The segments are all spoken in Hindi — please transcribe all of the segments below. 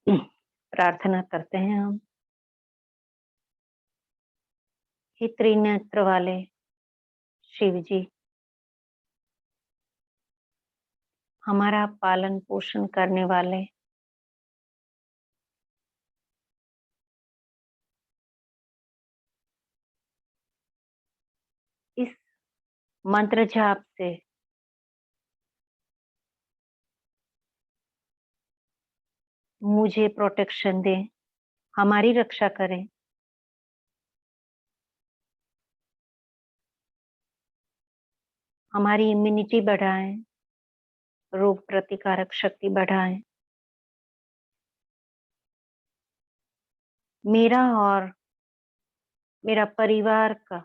प्रार्थना करते हैं हम। हे त्रिनेत्र वाले शिव जी, हमारा पालन पोषण करने वाले, इस मंत्र जाप से मुझे प्रोटेक्शन दें, हमारी रक्षा करें, हमारी इम्यूनिटी बढ़ाएं, रोग प्रतिकारक शक्ति बढ़ाएं, मेरा और मेरा परिवार का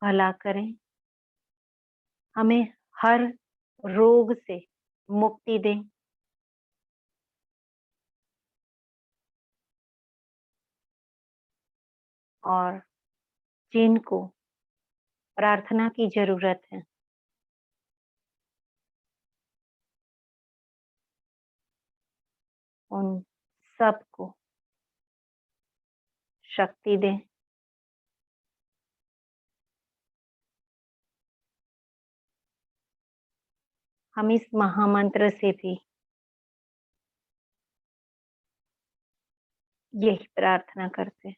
भला करें, हमें हर रोग से मुक्ति दें, और जिनको प्रार्थना की जरूरत है उन सबको शक्ति दें। हम इस महामंत्र से भी यही प्रार्थना करते हैं।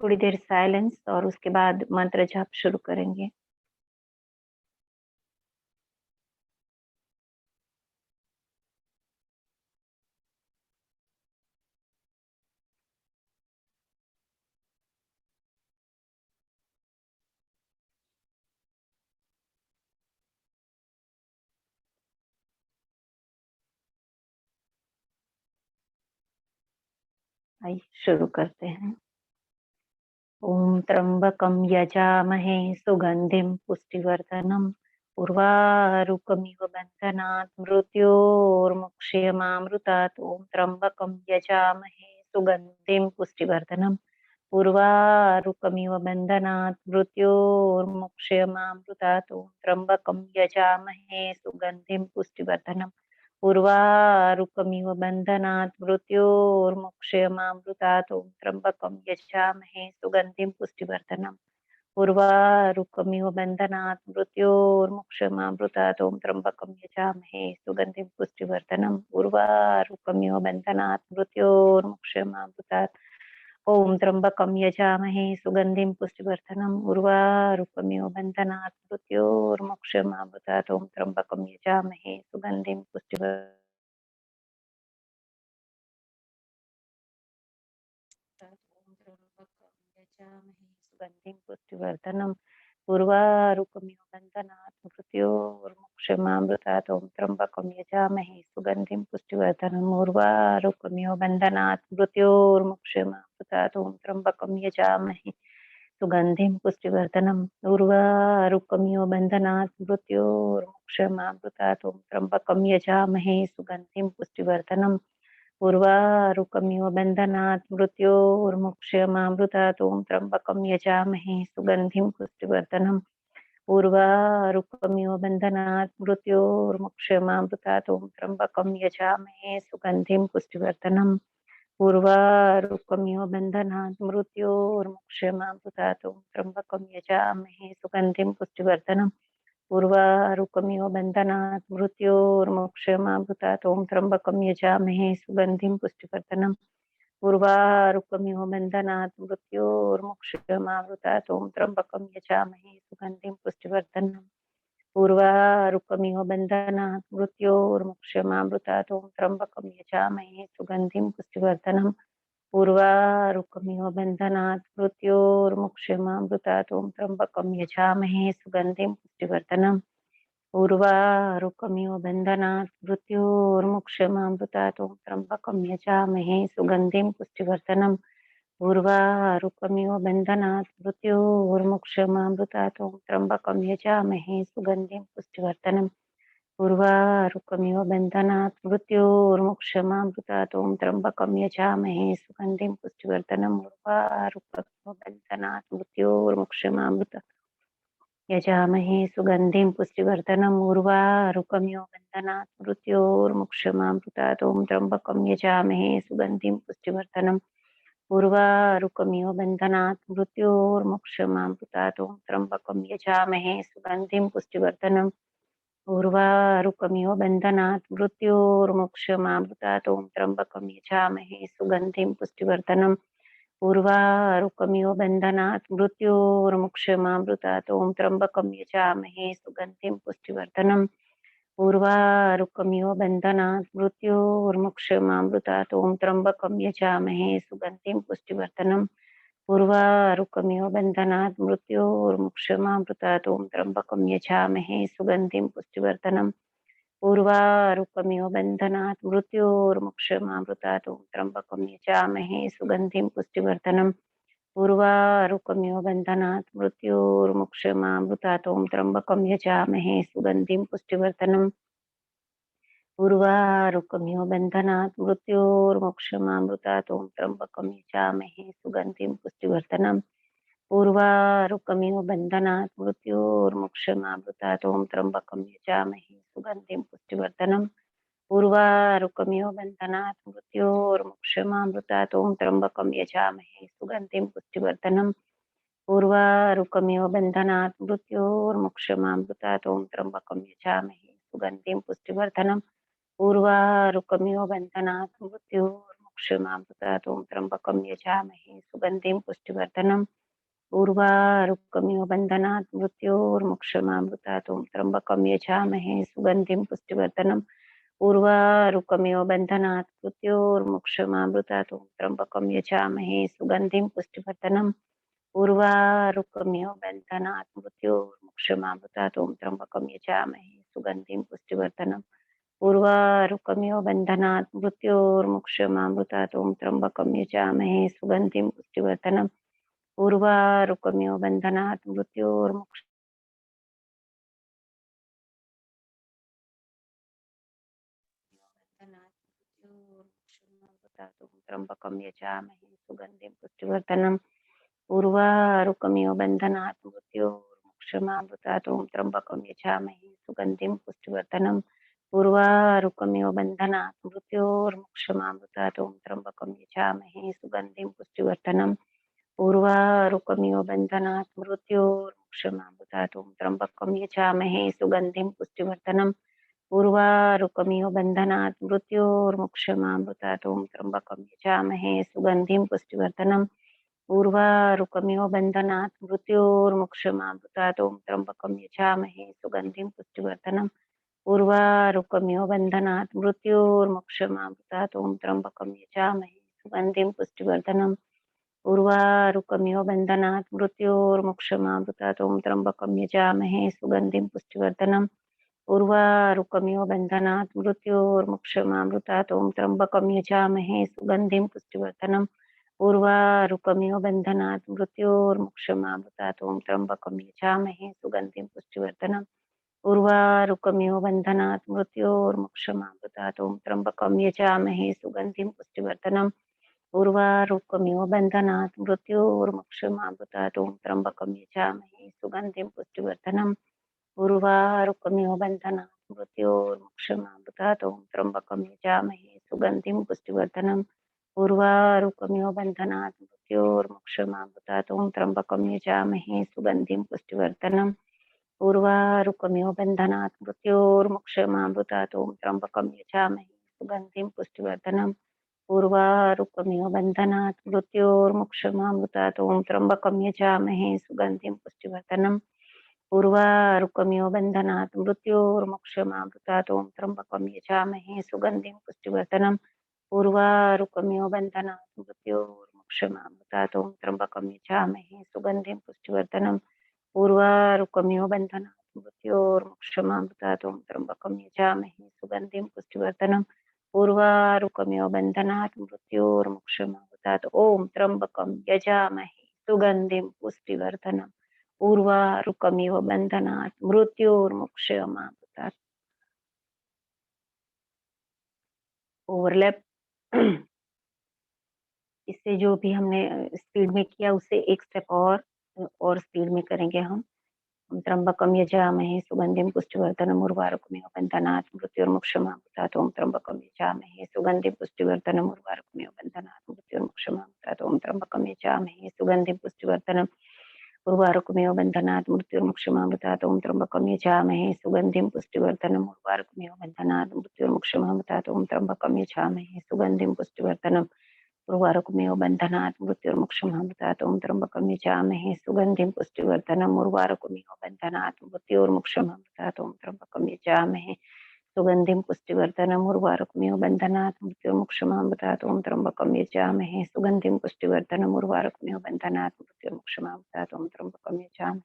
थोड़ी देर साइलेंस और उसके बाद मंत्र जाप शुरू करेंगे। आइए शुरू करते हैं। ओम त्र्यंबकं यजामहे सुगंधिं पुष्टिवर्धनम् उर्वारुकमिव बन्धनात् मृत्योर्मुक्षयमामृतात्। ओम त्र्यंबकं यजामहे सुगंधिं पुष्टिवर्धनम् उर्वारुकमिव बन्धनात् मृत्योर्मुक्षयमामृतात्। ओम त्र्यंबकं यजामहे सुगंधिं पुष्टिवर्धनम् उर्वारुकमिव बन्धनात् मृत्योर्मुक्षयमामृतात्। ओम त्र्यंबकं यजामहे सुगंधिं पुष्टिवर्धनम् उर्वारुकमिव बन्धनात् मृत्योर्मुक्षयमामृतात्। ओम त्र्यंबकं यजामहे सुगंधिं पुष्टिवर्धनम् उर्वारुकमिव बन्धनात् मृत्योर्मुक्षयमामृतात्। ओम त्र्यंबकं यजामहे सुगंधिं पुष्टिवर्धनम् उर्वारुकमिव बन्धनात् मृत्योर्मुक्षयमामृतात्। ओम त्र्यंबकं यजामहे सुगंधिं पुष्टिवर्धनम् सुगंधिं पुष्टिवर्धनम् उर्वारुकमिव बन्धनात् मृत्योर्मुक्षयमामृतात्। ओम त्र्यंबकं यजामहे सुगंधिं पुष्टिवर्धनम् उर्वारुकमिव बन्धनात् मृत्योर्मुक्षयमामृतात्। ओम त्र्यंबकं यजामहे सुगंधिं पुष्टिवर्धनम् उर्वारुकमिव बन्धनात् मृत्योर्मुक्षयमामृतात्। ओम त्र्यंबकं यजामहे सुगंधिं पुष्टिवर्धनम् उर्वारुकमिव बन्धनात् मृत्योर्मुक्षयमामृतात्। ओम त्र्यंबकं यजामहे सुगंधिं पुष्टिवर्धनम् उर्वारुकमिव बन्धनात् मृत्योर्मुक्षयमामृतात्। ओम त्र्यंबकं यजामहे सुगंधिं पुष्टिवर्धनम् उर्वारुकमिव बन्धनात् मृत्योर्मुक्षयमामृतात्। ओम त्र्यंबकं यजामहे सुगंधिं पुष्टिवर्धनम् उर्वारुकमिव बन्धनात् मृत्योर्मुक्षयमामृतात्। ओम त्र्यंबकं यजामहे सुगंधिं पुष्टिवर्धनम् उर्वारुकमिव बन्धनात् मृत्योर्मुक्षयमामृतात्। ओम त्र्यंबकं यजामहे सुगंधिं पुष्टिवर्धनम् उर्वारुकमिव बन्धनात् मृत्योर्मुक्षयमामृतात्। ओम त्र्यंबकं यजामहे सुगंधिं पुष्टिवर्धनम् उर्वारुकमिव बन्धनात् मृत्योर्मुक्षयमामृतात्। ओम त्र्यंबकं यजामहे सुगंधिं पुष्टिवर्धनम् उर्वारुकमिव बन्धनात् मृत्योर्मुक्षयमामृतात्। ओम त्र्यंबकं यजामहे सुगंधिं पुष्टिवर्धनम् उर्वारुकमिव बन्धनात् मृत्योर्मुक्षयमामृतात्। ओम त्र्यंबकं यजामहे सुगंधिं पुष्टिवर्धनम् उर्वारुकमिव बन्धनात् मृत्योर्मुक्षयमामृतात्। ओम त्र्यंबकं यजामहे सुगंधिं पुष्टिवर्धनम् उर्वारुकमिव बन्धनात् मृत्योर्मुक्षयमामृतात्। यजामहे सुगन्धिं पुष्टिवर्धनम् उर्वारुकमिव बन्धनात् मृत्योर्मुक्षमामृतात् ॐ त्र्यम्बकं यजामहे सुगन्धिं पुष्टिवर्धनम् उर्वारुकमिव बन्धनात् मृत्योर्मुक्षमामृतात् ॐ त्र्यम्बकं यजामहे सुगन्धिं पुष्टिवर्धनम् उर्वारुकमिव बन्धनात् मृत्योर्मुक्षमामृतात् ॐ त्र्यम्बकं यजामहे सुगन्धिं पुष्टिवर्धनम् उर्वारुकमिव बन्धनात् मृत्योर्मुक्षमामृतात् ॐ त्र्यम्बकं यजामहे सुगन्धिं पुष्टिवर्धनम् उर्वारुकमिव बन्धनात् मृत्योर्मुक्षमामृतात् ॐ त्र्यम्बकं यजामहे सुगन्धिं पुष्टिवर्धनम् उर्वारुकमिव बन्धनात् मृत्योर्मुक्षमामृतात् ॐ त्र्यम्बकं यजामहे सुगन्धिं पुष्टिवर्धनम् उर्वारुकमिव बन्धनात् मृत्योर्मुक्षमामृतात् ॐ त्र्यम्बकं यजामहे सुगन्धिं पुष्टिवर्धनम् उर्वारुकमिव बन्धनात् मृत्योर्मुक्षमामृतात् ॐ त्र्यम्बकं यजामहे सुगन्धिं पुष्टिवर्धनम् उर्वारुकमिव बन्धनात् मृत्योर्मुक्षमामृतात् ॐ त्र्यम्बकं यजामहे सुगन्धिं पुष्टिवर्धनम् उर्वारुकमिव बन्धनात् मृत्योर्मुक्षमामृतात् ॐ त्र्यम्बकं यजामहे सुगन्धिं पुष्टिवर्धनम् उर्वारुकमिव बन्धनात् मृत्योर्मुक्षमामृतात् ॐ त्र्यम्बकं यजामहे सुगन्धिं पुष्टिवर्धनम् उर्वारुकमिव बन्धनात् मृत्योर्मुक्षमामृतात् ॐ त्र्यम्बकं यजामहे सुगन्धिं पुष्टिवर्धनम् उर्वारुकमिव बन्धनात् मृत्योर्मुक्षमामृतात् ॐ त्र्यम्बकं यजामहे सुगन्धिं पुष्टिवर्धनम् उर्वारुकमिव बन्धनात् मृत्योर्मुक्षमामृतात् ॐ त्र्यम्बकं यजामहे सुगन्धिं पुष्टिवर्धनम् उर्वारुकमिव बन्धनात् मृत्योर्मुक्षमामृतात् ॐ त्र्यम्बकं यजामहे सुगन्धिं पुष्टिवर्धनम् उर्वारुकमिव बन्धनात् मृत्योर्मुक्षमामृतात् ॐ त्र्यम्बकं यजामहे सुगन्धिं पुष्टिवर्धनम् उर्वारुकमिव बन्धनात् मृत्योर्मुक्षमामृतात् ॐ त्र्यम्बकं यजामहे सुगन्धिं पुष्टिवर्धनम् उर्वारुकमिव बन्धनात् मृत्योर्मुक्ष त्र्यम्बकं यजामहे सुगन्धिं पुष्टिवर्धनम् उर्वारुकमिव बन्धनात् मृत्योर्मुक्षमामृतात् ॐ त्र्यम्बकं यजामहे सुगन्धिं पुष्टिवर्धनम् उर्वारुकमिव बन्धनात् मृत्योर्मुक्षमामृतात् ॐ त्र्यम्बकं यजामहे सुगन्धिं पुष्टिवर्धनम् उर्वारुकमिव बन्धनात् मृत्योर्मुक्षमामृतात् ॐ त्र्यम्बकं यजामहे सुगन्धिं पुष्टिवर्धनम् उर्वारुकमिव बन्धनात् मृत्योर्मुक्षमामृतात् ॐ त्र्यम्बकं यजामहे सुगन्धिं पुष्टिवर्धनम् उर्वारुकमिव बन्धनात् मृत्योर्मुक्षमामृतात् ॐ त्र्यम्बकं यजामहे सुगन्धिं पुष्टिवर्धनम् उर्वारुकमिव बन्धनात् मृत्योर्मुक्षमामृतात् ॐ त्र्यम्बकं यजामहे सुगन्धिं पुष्टिवर्धनम् उर्वारुकमिव बन्धनात् मृत्योर्मुक्षमामृतात् ॐ त्र्यम्बकं यजामहे सुगन्धिं पुष्टिवर्धनम् उर्वारुकमिव बन्धनात् मृत्योर्मुक्षमामृतात् ॐ त्र्यम्बकं यजामहे सुगन्धिं पुष्टिवर्धनम् उर्वारुकमिव बन्धनात् मृत्योर्मुक्षमामृतात् ॐ त्र्यम्बकं यजामहे सुगन्धिं पुष्टिवर्धनम् उर्वारुकमिव बन्धनात् मृत्योर्मुक्षमामृतात् ॐ त्र्यम्बकं यजामहे सुगन्धिं पुष्टिवर्धनम् उर्वारुकमिव बन्धनात् मृत्योर्मुक्षमामृतात् ॐ त्र्यम्बकं यजामहे सुगन्धिं पुष्टिवर्धनम् उर्वारुकमिव बन्धनात् मृत्योर्मुक्षमामृतात् ॐ त्र्यम्बकं यजामहे सुगन्धिं पुष्टिवर्धनम् उर्वारुकमिव बन्धनात् मृत्योर्मुक्षमामृतात् ॐ त्र्यम्बकं यजामहे सुगन्धिं पुष्टिवर्धनम् उर्वारुकमिव बन्धनात् मृत्योर्मुक्षमामृतात् ॐ त्र्यम्बकं यजामहे सुगन्धिं पुष्टिवर्धनम् उर्वारुकमिव बन्धनात् मृत्योर्मुक्षमामृतात् ॐ त्र्यम्बकं यजामहे सुगन्धिं पुष्टिवर्धनम् उर्वारुकमिव बन्धनात् मृत्योर्मुक्षमामृतात् ॐ त्र्यम्बकं यजामहे सुगन्धिं पुष्टिवर्धनम् उर्वारुकमिव बन्धनात् मृत्योर्मुक्षमामृतात् ॐ त्र्यम्बकं यजामहे सुगन्धिं पुष्टिवर्धनम् उर्वारुकमिव बन्धनात् मृत्योर्मुक्षमामृतात् ॐ त्र्यम्बकं यजामहे सुगन्धिं पुष्टिवर्धनम् उर्वारुकमिव बन्धनात् मृत्योर्मुक्षमामृतात् ॐ त्र्यम्बकं यजामहे सुगन्धिं पुष्टिवर्धनम् उर्वारुकमिव बन्धनात् मृत्योर्मुक्षमामृतात् ओवरलैप इससे जो भी हमने स्पीड में किया उससे एक स्टेप और स्पीड में करेंगे हम। ॐ त्र्यम्बकं यजामहे सुगन्धिं पुष्टिवर्धनम् उर्वारुकमिव बन्धनात् मृत्युर्मुक्षमामृतात् ॐ त्र्यम्बकं यजामहे सुगन्धिं पुष्टिवर्धनम् उर्वारुकमिव बन्धनात् मृत्युर्मुक्षमामृतात् ॐ त्र्यम्बकं यजामहे सुगन्धिं पुष्टिवर्धनम् उर्वारुकमिव बन्धनात् मृत्युर्मुक्षमामृतात् ॐ त्र्यम्बकं यजामहे सुगन्धिं पुष्टिवर्धनम् उर्वारुकमिव बन्धनात् मृत्युर्मुक्षमामृतात् ॐ त्र्यम्बकं यजामहे सुगन्धिं पुष्टिवर्धनम् उर्वारुकमिव बन्धनात् मृत्युर्मुक्षमामृतात् ॐ त्र्यम्बकं यजामहे सुगन्धिं पुष्टिवर्धनम् उर्वारुकमिव बन्धनात् मृत्युर्मुक्षमामृतात् ॐ त्र्यम्बकं यजामहे सुगन्धिं पुष्टिवर्धनम् उर्वारुकमिव बन्धनात् मृत्युर्मुक्षमामृतात् ॐ त्र्यम्बकं यजामहे सुगन्धिं पुष्टिवर्धनम् उर्वारुकमिव बन्धनात् मृत्युर्मुक्षमामृतात् ॐ त्र्यम्बकं यजामहे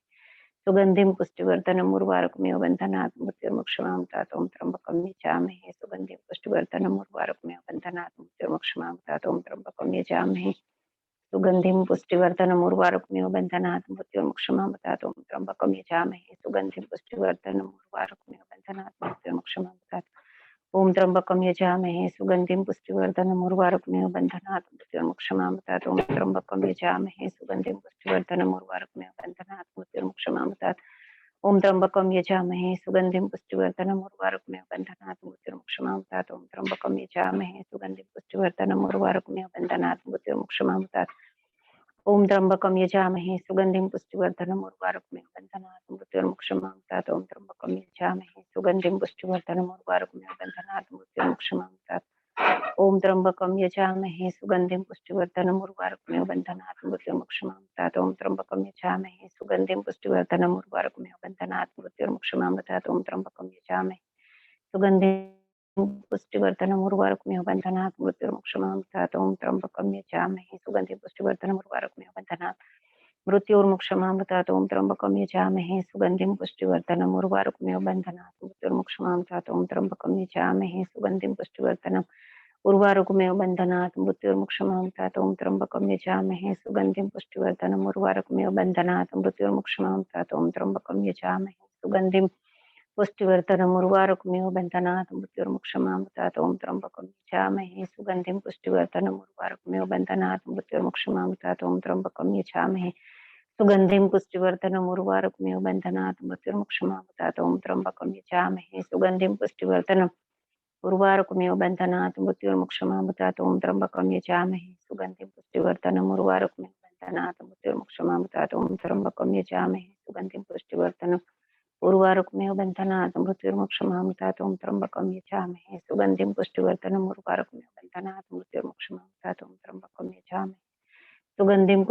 सुगन्धिं पुष्टिवर्धनम् उर्वारुकमिव बन्धनात् मृत्युर्मुक्षमामृतात् ॐ त्र्यम्बकं यजामहे सुगन्धिं पुष्टिवर्धनम् उर्वारुकमिव बन्धनात् मृत्युर्मुक्षमामृतात् ॐ त्र्यम्बकं यजामहे सुगन्धिं पुष्टिवर्धनम् उर्वारुकमिव बन्धनात् मृत्युर्मुक्षमामृतात् ॐ त्र्यम्बकं यजामहे सुगन्धिं पुष्टिवर्धनम् उर्वारुकमिव बन्धनात् मृत्युर्मुक्षमामृतात् ॐ त्र्यम्बकं यजामहे सुगन्धिं पुष्टिवर्धनम् उर्वारुकमिव बन्धनात् मृत्युर्मुक्षमामृतात् ॐ त्र्यम्बकं यजामहे सुगन्धिं पुष्टिवर्धनम् उर्वारुकमिव बन्धनात् मृत्युर्मुक्षमामृतात् ॐ त्र्यम्बकं यजामहे सुगन्धिं पुष्टिवर्धनम् उर्वारुकमिव बन्धनात् मृत्युर्मुक्षमामृतात् ॐ त्र्यम्बकं यजामहे सुगन्धिं पुष्टिवर्धनम् उर्वारुकमिव बन्धनात् मृत्युर्मुक्षमामृतात् ॐ त्र्यम्बकं यजामहे सुगन्धिं पुष्टिवर्धनम् उर्वारुकमिव बन्धनात् मृत्युर्मुक्षमामृतात् ॐ त्र्यम्बकं यजामहे सुगन्धिं पुष्टिवर्धनम् उर्वारुकमिव बन्धनात् मृत्युर्मुक्षमामृतात् ॐ त्र्यम्बकं यजामहे सुगन्धिं पुष्टिवर्धनम् उर्वारुकमिव बन्धनात् मृत्युर्मुक्षमामृतात् ॐ त्र्यम्बकं यजामहे सुगन्धिं पुष्टिवर्धनम् उर्वारुकमिव बन्धनात् मृत्युर्मुक्षमामृतात् ॐ त्र्यम्बकं यजामहे सुगन्धिं पुष्टिवर्धनम् उर्वारुकमिव बन्धनात् मृत्युर्मुक्षमामृतात् ॐ त्र्यम्बकं यजामहे सुगन्धिं पुष्टिवर्धनम् उर्वारुकमिव बन्धनात् मृत्युर्मुक्षमामृतात् ॐ त्र्यम्बकं यजामहे सुगन्धिं पुष्टिवर्धनम् उर्वारुकमिव बन्धनात् मृत्युर्मुक्षमामृतात् ॐ त्र्यम्बकं यजामहे सुगन्धिं पुष्टिवर्धनम् उर्वारुकमिव बन्धनात् मृत्युर्मुक्षमामृतात् ॐ त्र्यम्बकं यजामहे सुगन्धिं पुष्टिवर्धनम् उर्वारुकमिव बन्धनात् मृत्युर्मुक्षमामृतात् ॐ त्र्यम्बकं यजामहे सुगन्धिं पुष्टिवर्धनम् उर्वारुकमिव बन्धनात् मृत्युर्मुक्षमामृतात् ॐ त्र्यम्बकं यजामहे सुगन्धिं पुष्टिवर्धनम् उर्वारुकमिव बन्धनात् मृत्युर्मुक्षमामृतात् ॐ त्र्यम्बकं यजामहे सुगन्धिं पुष्टिवर्धनम् उर्वारुकमिव बन्धनात् मृत्युर्मुक्षमामृतात् ॐ त्र्यम्बकं यजामहे सुगन्धिं पुष्टिवर्धनम् उर्वारुकमिव बन्धनात् मृत्युर्मुक्षमामृतात् ॐ त्र्यम्बकं यजामहे सुगन्धिं पुष्टिवर्धनम् उर्वारुकमिव बन्धनात् मृत्युर्मुक्षमामृतात् ॐ त्र्यम्बकं यजामहे सुगन्धिं पुष्टिवर्धनम् उर्वारुकमिव बन्धनात् मृत्युर्मुक्षमामृतात् ॐ त्र्यम्बकं यजामहे सुगन्धिं पुष्टिवर्धनम् उर्वारुकमिव बन्धनात् मृत्युर्मुक्षमामृतात् ॐ त्र्यम्बकं यजामहे सुगन्धिं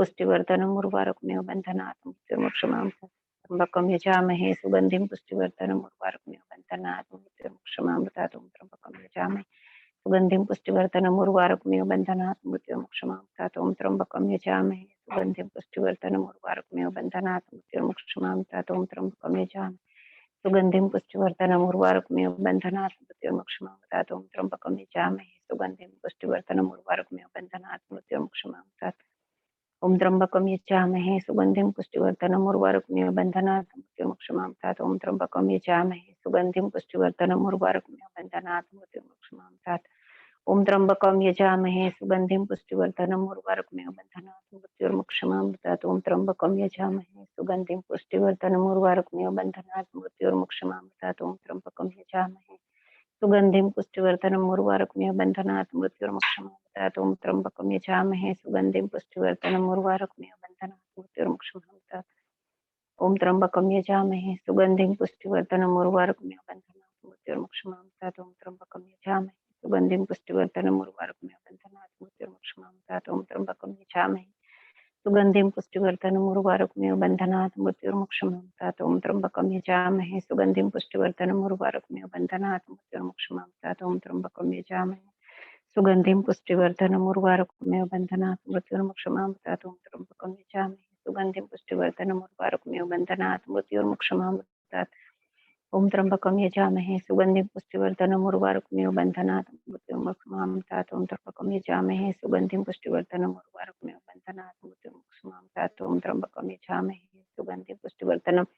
पुष्टिवर्धनम् उर्वारुकमिव बन्धनात् मृत्युर्मुक्षमामृतात् त्र्यम्बकं यजामहे सुगन्धिं पुष्टिवर्धनम् उर्वारुकमिव बन्धनात् मृत्युर्मुक्षमामृतात् ॐ त्र्यम्बकं यजामहे सुगन्धिं पुष्टिवर्धनम् उर्वारुकमिव बन्धनात् मृत्युर्मुक्षमामृतात् ॐ त्र्यम्बकं यजामहे सुगन्धिं पुष्टिवर्धनम् उर्वारुकमिव बन्धनात् मृत्युर्मुक्षमामृतात् ॐ त्र्यम्बकं यजामहे सुगन्धिं पुष्टिवर्धनम् उर्वारुकमिव बन्धनात् मृत्युर्मुक्षमामृतात् ॐ त्र्यम्बकं यजामहे सुगन्धिं पुष्टिवर्धनम् उर्वारुकमिव बन्धनात् मृत्युर्मुक्षमामृतात् ॐ त्र्यम्बकं यजामहे सुगन्धिं पुष्टिवर्धनम् उर्वारुकमिव बन्धनात् मृत्युर्मुक्षमामृतात् ॐ त्र्यम्बकं यजामहे सुगन्धिं पुष्टिवर्धनम् उर्वारुकमिव बन्धनात् मृत्युर्मुक्षमामृतात् ॐ त्र्यम्बकं यजामहे सुगन्धिं पुष्टिवर्धनम् उर्वारुकमिव बन्धनात् मृत्युर्मुक्षमामृतात् ॐ त्र्यम्बकं यजामहे सुगन्धिं पुष्टिवर्धनम् उर्वारुकमिव बन्धनात् मृत्युर्मुक्षमामृतात् ॐ त्र्यम्बकं यजामहे सुगन्धिं पुष्टिवर्धनम् उर्वारुकमिव बन्धनात् मृत्युर्मुक्षमामृतात् ॐ त्र्यम्बकं यजामहे सुगन्धिं पुष्टिवर्धनम् उर्वारुकमिव बन्धनात् मृत्युर्मुक्षमामृतात् ॐ त्र्यम्बकं यजामहे सुगन्धिं पुष्टिवर्धनम् उर्वारुकमिव बन्धनात् मृत्युर्मुक्षमामृतात् ॐ त्र्यम्बकं यजामहे सुगन्धिं पुष्टिवर्धनम् उर्वारुकमिव बन्धनात् मृत्युर्मुक्षमामृतात् ॐ त्र्यम्बकं यजामहे सुगन्धिं पुष्टिवर्धनम् उर्वारुकमिव बन्धनात् मृत्युर्मुक्षमामृतात् ॐ त्र्यम्बकं यजामहे सुगन्धिं पुष्टिवर्धनम् उर्वारुकमिव बन्धनात् मृत्युर्मुक्षमामृतात् ॐ त्र्यम्बकं यजामहे सुगन्धिं पुष्टिवर्धनम् उर्वारुकमिव बन्धनात् मृत्युर्मुक्षमामृतात् ॐ त्र्यम्बकं यजामहे सुगन्धिं पुष्टिवर्धनम् उर्वारुकमिव बन्धनात् मृत्युर्मुक्षमामृतात् ॐ त्र्यम्बकं यजामहे सुगन्धिं पुष्टिवर्धनम् उर्वारुकमिव बन्धनात् मृत्युर्मुक्षमामृतात् ॐ त्र्यम्बकं यजामहे सुगन्धिं पुष्टिवर्धनम् उर्वारुकमिव बन्धनात् मृत्युर्मुक्षमामृतात् ॐ त्र्यम्बकं यजामहे सुगन्धिं पुष्टिवर्धनम्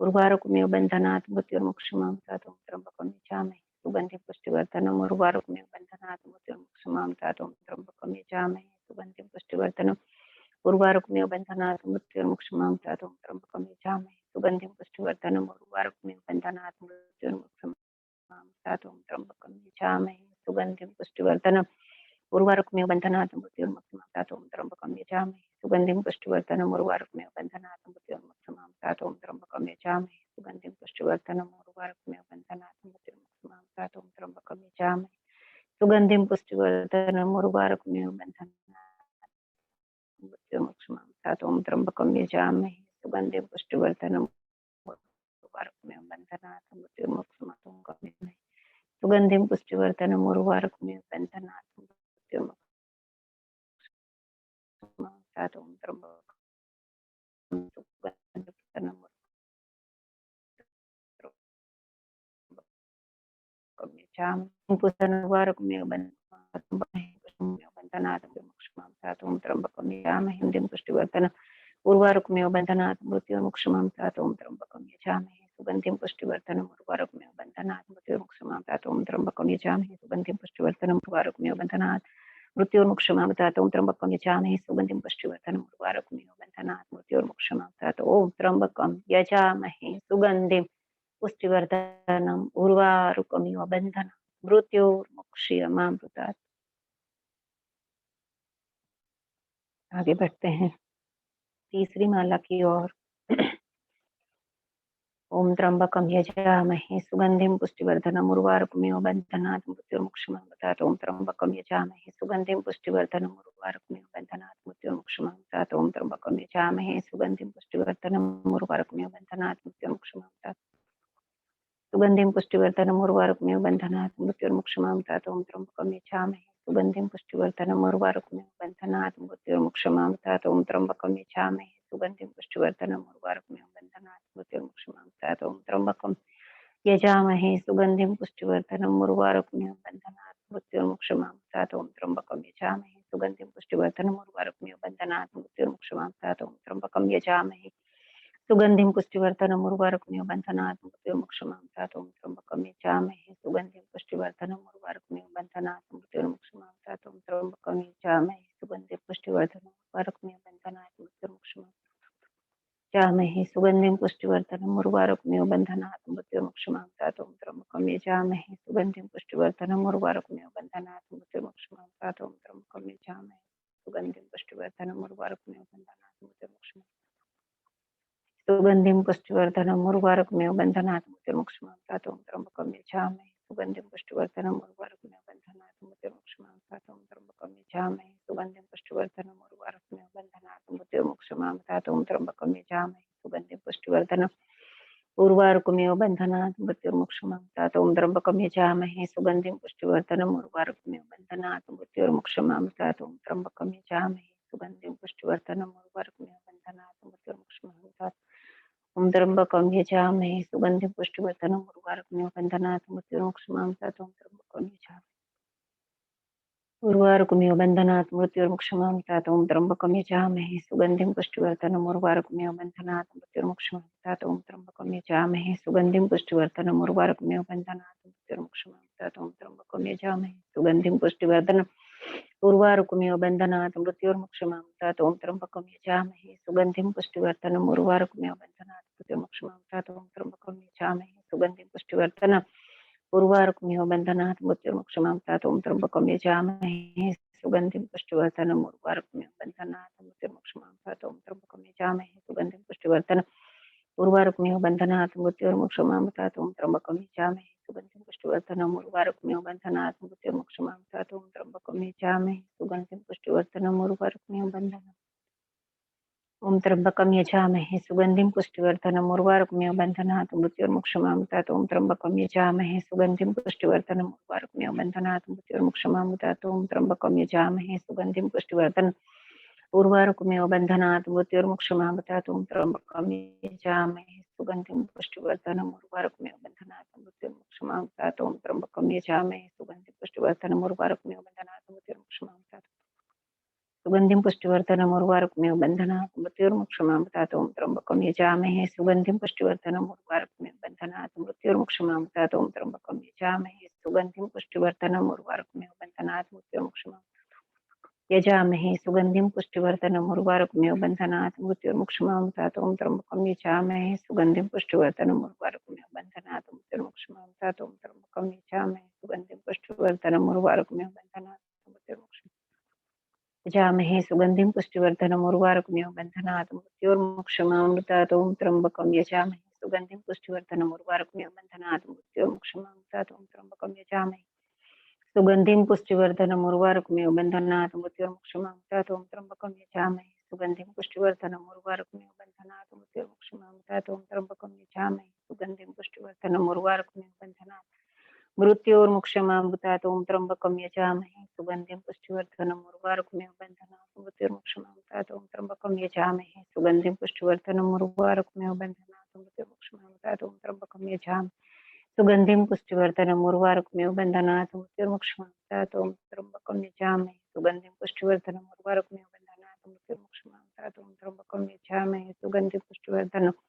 उर्वारुकमिव बन्धनात् मृत्युर्मुक्षमामृतात् ॐ त्र्यम्बकं यजामहे सुगन्धिं पुष्टिवर्धनम् उर्वारुकमिव बन्धनात् मृत्युर्मुक्षमामृतात् ॐ त्र्यम्बकं यजामहे सुगन्धिं पुष्टिवर्धनम् उर्वारुकमिव बन्धनात् मृत्युर्मुक्षमामृतात् ॐ त्र्यम्बकं यजामहे सुगन्धिं पुष्टिवर्धनम् उर्वारुकमिव बन्धनात् मृत्युर्मुक्षमामृतात् ॐ त्र्यम्बकं यजामहे सुगन्धिं पुष्टिवर्धनम् उर्वारुकमिव बन्धनात् मृत्युर्मुक्षमामृतात् ॐ त्र्यम्बकं यजामहे सुगन्धिं पुष्टिवर्धनम् उर्वारुकमिव बन्धनात् मृत्युर्मुक्षमामृतात् ॐ त्र्यम्बकं यजामहे सुगन्धिं पुष्टिवर्धनम् उर्वारुकमिव बन्धनात् मृत्युर्मुक्षमामृतात् ॐ त्र्यम्बकं यजामहे सुगन्धिं पुष्टिवर्धनम् उर्वारुकमिव बन्धनात् मृत्युर्मुक्षमामृतात् ॐ त्र्यम्बकं यजामहे सुगन्धिं पुष्टिवर्धनम् उर्वारुकमिव बन्धनात् मृत्युर्मुक्षमामृतात् सुगन्धिं पुष्टिवर्धनम् उर्वारुकमिव बन्धनात् मृत्युर्मुक्षमामृतात् ॐ त्र्यम्बकं सुगन्धिं पुष्टिवर्धनम् बन्धनात् मृत्युर्मुक्षमामृतात् ॐ त्र्यम्बकं यजामहे पुष्टिवर्धनम् उर्वारुकमिव बन्धनात् मृत्युर्मुक्षमामृतात् ॐ त्र्यम्बकं यजामहे सुगन्धिं पुष्टिवर्धनम् उर्वारुकमिव बन्धनात् मृत्युर्मुक्षमामृतात् ॐ त्र्यम्बकं यजामहे सुगन्धिं पुष्टिवर्धनम् उर्वारुकमिव बन्धनात् मृत्युर्मुक्षमामृतात् ॐ त्र्यम्बकं यजामहे सुगन्धिं पुष्टिवर्धनम् उर्वारुकमिव बन्धनात् मृत्युर्मुक्षमामृतात् ॐ त्र्यम्बकं यजामहे सुगन्धिं पुष्टिवर्धनम् उर्वारुकमिव बन्धनात् मृत्युर्मुक्षमामृतात्। आगे बढ़ते हैं तीसरी माला की ओर। ओम त्र्यंबकं यजामहे सुगंधिं पुष्टिवर्धनम् उर्वारुकमिव बन्धनात् मृत्युर्मुक्षमामृतात् ॐ त्र्यंबकं यजामहे सुगंधिं पुष्टिवर्धनम् उर्वारुकमिव बन्धनात् मृत्युर्मुक्षमामृतात् ॐ त्र्यंबकं यजामहे सुगंधिं पुष्टिवर्धनम् उर्वारुकमिव बन्धनात् मृत्युर्मुक्षमामृतात् सुगंधिं पुष्टिवर्धनम् उर्वारुकमिव बन्धनात् मृत्युर्मुक्षमामृतात् ॐ त्र्यंबकं यजामहे सुगंधिं पुष्टिवर्धनम् उर्वारुकमिव बन्धनात् मृत्युर्मुक्षमामृतात् ॐ त्र्यंबकं यजामहे सुगंधिं पुष्टिवर्धनम् उर्वारुकमिव बन्धनात् मृत्युर्मुक्षमामृतात् ॐ त्र्यंबकं यजामहे सुगंधिं पुष्टिवर्धनम् उर्वारुकमिव बन्धनात् मृत्युर्मुक्षमामृतात् ॐ त्र्यंबकं यजामहे सुगंधिं पुष्टिवर्धनम् उर्वारुकमिव बन्धनात् मृत्युर्मुक्षमामृतात् ॐ त्र्यंबकं यजामहे सुगंधिं पुष्टिवर्धनम् उर्वारुकमिव बन्धनात् मृत्युर्मुक्षमामृतात् ॐ त्र्यंबकं यजामहे सुगंधिं पुष्टिवर्धनम् उर्वारुकमिव बन्धनात् मृत्युर्मुक्षमामृतात् ॐ त्र्यंबकं यजामहे सुगंधिं पुष्टिवर्धनम् उर्वारुकमिव बन्धनात् मृत्युर्मुक्षमामृतात् सुगंधिं पुष्टिवर्धनम् उर्वारुकमिव बन्धनात् मृत्युर्मुक्षमामृतात् ॐ त्र्यंबकं यजामहे सुगंधिं पुष्टिवर्धनम् उर्वारुकमिव बन्धनात् मृत्युर्मुक्षमामृतात् ॐ त्र्यंबकं यजामहे सुगंधिं पुष्टिवर्धनम् उर्वारुकमिव बन्धनात् मृत्युर्मुक्षमामृतात् सुगंधिं पुष्टिवर्धनम् उर्वारुकमिव बन्धनात् मृत्युर्मुक्षमामृतात् ॐ त्र्यंबकं यजामहे सुगंधिं पुष्टिवर्धनम् उर्वारुकमिव बन्धनात् मृत्युर्मुक्षमामृतात् ॐ त्र्यंबकं यजामहे सुगंधिं पुष्टिवर्धनम् उर्वारुकमिव बन्धनात् मृत्युर्मुक्षमामृतात् ॐ त्र्यंबकं यजामहे सुगंधिं पुष्टिवर्धनम् उर्वारुकमिव बन्धनात् मृत्युर्मुक्षमामृतात् ॐ त्र्यंबकं यजामहे सुगंधिं पुष्टिवर्धनम् उर्वारुकमिव बन्धनात् मृत्युर्मुक्षमामृतात् ॐ त्र्यंबकं यजामहे सुगंधिं पुष्टिवर्धनम् उर्वारुकमिव बन्धनात् मृत्युर्मुक्षमामृतात् ॐ त्र्यंबकं यजामहे सुगंधिं पुष्टिवर्धनम् उर्वारुकमिव बन्धनात् मृत्युर्मुक्षमामृतात् ॐ त्र्यंबकं यजामहे उर्वारुकमिव बन्धनात् मृत्युर्मुक्षमामृतात् ॐ त्र्यंबकं यजामहे सुगंधिं पुष्टिवर्धनम् उर्वारुकमिव बन्धनात् मृत्युर्मुक्षमामृतात् ॐ त्र्यंबकं यजामहे सुगंधिं पुष्टिवर्धनम् उर्वारुकमिव बन्धनात् मृत्युर्मुक्षमामृतात् ॐ त्र्यंबकं यजामहे सुगंधिं पुष्टिवर्धनम् उर्वारुकमिव बन्धनात् मृत्युर्मुक्षमामृतात् ॐ त्र्यंबकं यजामहे सुगंधिं पुष्टिवर्धनम् उर्वारुकमिव बन्धनात् मृत्युर्मुक्षमामृतात् ॐ त्र्यंबकं यजामहे सुगंधिं पुष्टिवर्धनम् उर्वारुकमिव बन्धनात् मृत्युर्मुक्षमामृतात् ॐ त्र्यंबकं यजामहे सुगंधिं पुष्टिवर्धनम् उर्वारुकमिव बन्धनात् मृत्युर्मुक्षमामृतात् ॐ त्र्यंबकं यजामहे सुगंधिं पुष्टिवर्धनम् उर्वारुकमिव बन्धनात् मृत्युर्मुक्षमामृतात् ॐ त्र्यंबकं यजामहे सुगंधिं पुष्टिवर्धनम् उर्वारुकमिव बन्धनात् मृत्युर्मुक्षमामृतात् ॐ त्र्यंबकं यजामहे सुगंधिं पुष्टिवर्धनम् उर्वारुकमिव बन्धनात् ॐ त्र्यंबकं यजामहे सुगंधिं पुष्टिवर्धनम् उर्वारुकमिव बन्धनात् मृत्युर्मुक्षमामृतात् ॐ त्र्यंबकं यजामहे सुगंधिं पुष्टिवर्धनम् उर्वारुकमिव बन्धनात् मृत्युर्मुक्षमामृतात् ॐ त्र्यंबकं यजामहे सुगंधिं पुष्टिवर्धनम् उर्वारुकमिव बन्धनात् मृत्युर्मुक्षमामृतात् ॐ त्र्यंबकं यजामहे सुगंधिं पुष्टिवर्धनम् उर्वारुकमिव बन्धनात् मृत्युर्मुक्षमामृतात् ॐ त्र्यंबकं यजामहे सुगंधिं पुष्टिवर्धनम् उर्वारुकमिव बन्धनात् मृत्युर्मुक्षमामृतात् सुगंधिं पुष्टिवर्धनम् उर्वारुकमिव बन्धनात् मृत्युर्मुक्षमामृतात् ॐ त्र्यंबकं यजामहे सुगंधिं पुष्टिवर्धनम् उर्वारुकमिव बन्धनात् मृत्युर्मुक्षमामृतात् ॐ त्र्यंबकं यजामहे सुगंधिं पुष्टिवर्धनम् उर्वारुकमिव बन्धनात् मृत्युर्मुक्षमामृतात् यजामहे सुगन्धिं पुष्टिवर्धनम् उर्वारुकमिव बन्धनात् मृत्युर्मुक्षमामृतात् ॐ त्र्यम्बकं यजामहे सुगन्धिं पुष्टिवर्धनम् उर्वारुकमिव बन्धनात् मृत्युर्मुक्षमामृतात् ॐ त्र्यम्बकं यजामहे सुगन्धिं पुष्टिवर्धनम् उर्वारुकमिव बन्धनात् यजामहे सुगन्धिं पुष्टिवर्धनम् उर्वारुकमिव बन्धनात् मृत्युर्मुक्षमामृतात् ॐ त्र्यम्बकं यजामहे सुगन्धिं पुष्टिवर्धनम् उर्वारुकमिव बन्धनात् मृत्युर्मुक्षमामृतात् ॐ त्र्यम्बकं यजामहे सुगन्धिं पुष्टिवर्धनम् उर्वारुकमिव बन्धनात् मृत्युर्मुक्षमामृतात् ॐ त्र्यम्बकं यजामहे सुगन्धिं पुष्टिवर्धनम् उर्वारुकमिव बन्धनात् मृत्युर्मुक्षमामृतात् ॐ त्र्यम्बकं यजामहे सुगन्धिं पुष्टिवर्धनम् उर्वारुकमिव बन्धनात् मृत्योर्मुक्षमामृतात् ॐ त्र्यम्बकं यजामहे सुगन्धिं पुष्टिवर्धनम् उर्वारुकमिव बन्धनात् मृत्युर्मुक्षमामृतात् ॐ त्र्यम्बकं यजामहे सुगन्धिं पुष्टिवर्धनम् उर्वारुकमिव बन्धनात् मृत्युर्मुक्षमामृतात् ॐ त्र्यम्बकं यजामहे सुगन्धिं पुष्टिवर्धनम् उर्वारुकमिव बन्धनात् मृत्युर्मुक्षमामृतात् ॐ त्र्यम्बकं यजामहे सुगन्धिं पुष्टिवर्धनम्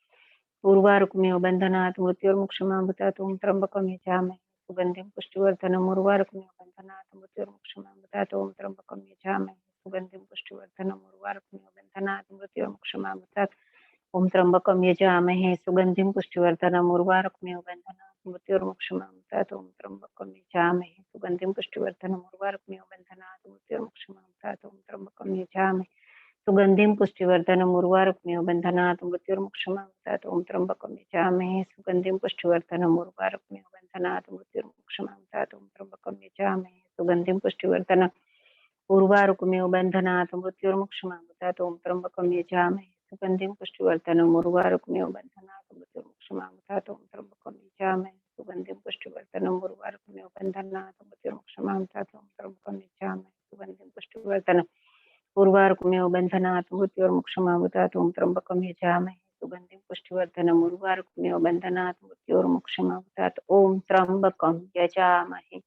उर्वारुकमिव बन्धनात् मृत्युर्मुक्षमामृतात् ॐ त्र्यम्बकं यजामहे सुगन्धिं पुष्टिवर्धनम् उर्वारुकमिव बन्धनात् मृत्युर्मुक्षमामृतात् ॐ त्र्यम्बकं यजामहे सुगन्धिं पुष्टिवर्धनम् उर्वारुकमिव बन्धनात् मृत्युर्मुक्षमामृतात् ॐ त्र्यम्बकं यजामहे सुगन्धिं पुष्टिवर्धनम् उर्वारुकमिव बन्धनात् मृत्युर्मुक्षमामृतात् ॐ त्र्यम्बकं यजामहे सुगन्धिं पुष्टिवर्धनम् उर्वारुकमिव बन्धनात् मृत्युर्मुक्षमामृतात् ॐ त्र्यम्बकं यजामहे सुगन्धिं पुष्टिवर्धनम् उर्वारुकमिव बन्धनात् मृत्युर्मुक्षमामृतात् ॐ त्र्यम्बकं यजामहे सुगन्धिं पुष्टिवर्धनम् उर्वारुकमिव बन्धनात् मृत्युर्मुक्षमामृतात् ॐ त्र्यम्बकं यजामहे सुगन्धिं पुष्टिवर्धनम् उर्वारुकमिव बन्धनात् मृत्युर्मुक्षमामृतात् ॐ त्र्यम्बकं यजामहे सुगन्धिं पुष्टिवर्धनम् उर्वारुकमिव बन्धनात् मृत्युर्मुक्षमामृतात् ॐ त्र्यम्बकं यजामहे सुगन्धिं पुष्टिवर्धनम् उर्वारुकमिव बन्धनात् मृत्युर्मुक्षमामृतात् ॐ त्र्यम्बकं यजामहे सुगन्धिं पुष्टिवर्धनम् उर्वारुकमिव बन्धनात् मृत्युर्मुक्षमामृतात् ॐ त्र्यम्बकं यजामहे सुगन्धिं पुष्टिवर्धनम् उर्वारुकमिव बन्धनात् मृत्युर्मुक्षमामृतात् ॐ त्र्यम्बकं यजामहे सुगन्धिं पुष्टिवर्धनम् उर्वारुकमिव बन्धनात् मृत्युर्मुक्षमामृतात् ॐ त्र्यम्बकं यजामहे